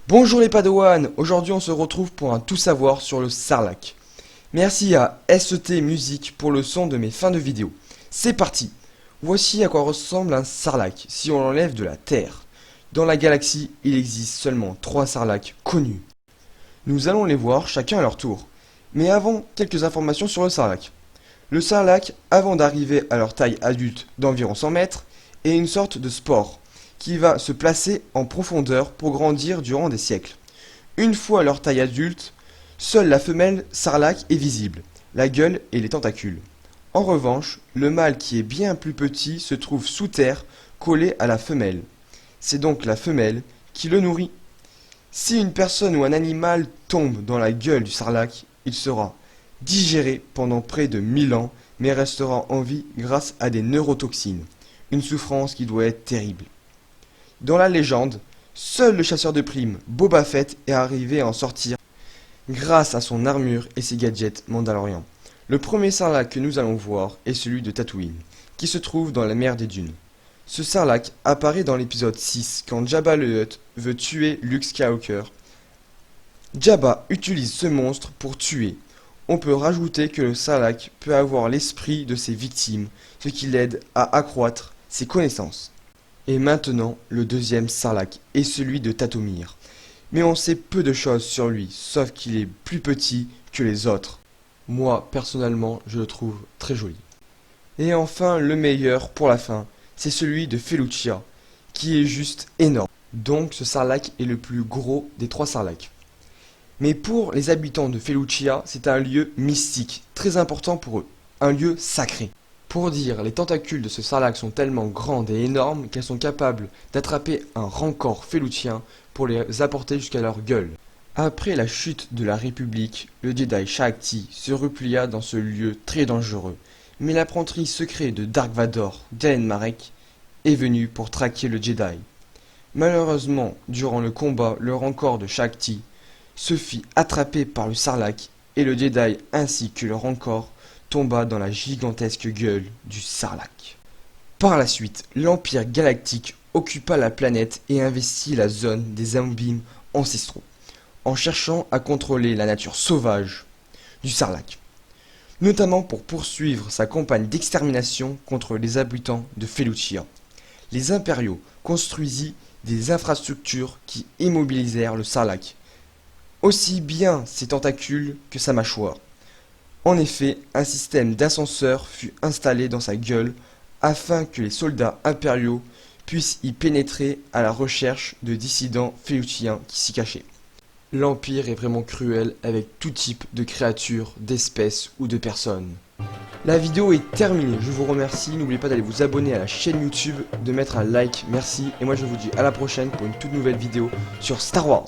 Bonjour les Padawan, aujourd'hui on se retrouve pour un tout savoir sur le Sarlacc. Merci à SET Music pour le son de mes fins de vidéo. C'est parti. Voici à quoi ressemble un Sarlacc si on l'enlève de la Terre. Dans la galaxie, il existe seulement 3 Sarlaccs connus. Nous allons les voir chacun à leur tour. Mais avant, quelques informations sur le Sarlacc. Le Sarlacc, avant d'arriver à leur taille adulte d'environ 100 mètres, est une sorte de spore qui va se placer en profondeur pour grandir durant des siècles. Une fois leur taille adulte, seule la femelle Sarlacc est visible, la gueule et les tentacules. En revanche, le mâle qui est bien plus petit se trouve sous terre, collé à la femelle. C'est donc la femelle qui le nourrit. Si une personne ou un animal tombe dans la gueule du Sarlacc, il sera digéré pendant près de 1000 ans, mais restera en vie grâce à des neurotoxines. Une souffrance qui doit être terrible. Dans la légende, seul le chasseur de primes, Boba Fett, est arrivé à en sortir grâce à son armure et ses gadgets mandalorians. Le premier Sarlacc que nous allons voir est celui de Tatooine, qui se trouve dans la mer des Dunes. Ce Sarlacc apparaît dans l'épisode 6 quand Jabba le Hutt veut tuer Luke Skywalker. Jabba utilise ce monstre pour tuer. On peut rajouter que le Sarlacc peut avoir l'esprit de ses victimes, ce qui l'aide à accroître ses connaissances. Et maintenant, le deuxième Sarlacc est celui de Tatomir. Mais on sait peu de choses sur lui, sauf qu'il est plus petit que les autres. Moi, personnellement, je le trouve très joli. Et enfin, le meilleur pour la fin, c'est celui de Felucia, qui est juste énorme. Donc ce Sarlacc est le plus gros des 3 Sarlaccs. Mais pour les habitants de Felucia, c'est un lieu mystique, très important pour eux, un lieu sacré. Pour dire, les tentacules de ce Sarlacc sont tellement grandes et énormes qu'elles sont capables d'attraper un rancor felucien pour les apporter jusqu'à leur gueule. Après la chute de la République, le Jedi Shaak Ti se replia dans ce lieu très dangereux, mais l'apprenti secret de Dark Vador, Jalen Marek, est venu pour traquer le Jedi. Malheureusement, durant le combat, le rancor de Shaak Ti se fit attraper par le Sarlacc et le Jedi ainsi que le rancor tomba dans la gigantesque gueule du Sarlacc. Par la suite, l'Empire galactique occupa la planète et investit la zone des abîmes ancestraux, en cherchant à contrôler la nature sauvage du Sarlacc, notamment pour poursuivre sa campagne d'extermination contre les habitants de Felucia. Les impériaux construisirent des infrastructures qui immobilisèrent le Sarlacc, aussi bien ses tentacules que sa mâchoire. En effet, un système d'ascenseur fut installé dans sa gueule afin que les soldats impériaux puissent y pénétrer à la recherche de dissidents feluciens qui s'y cachaient. L'Empire est vraiment cruel avec tout type de créatures, d'espèces ou de personnes. La vidéo est terminée, je vous remercie, n'oubliez pas d'aller vous abonner à la chaîne YouTube, de mettre un like, merci, et moi je vous dis à la prochaine pour une toute nouvelle vidéo sur Star Wars.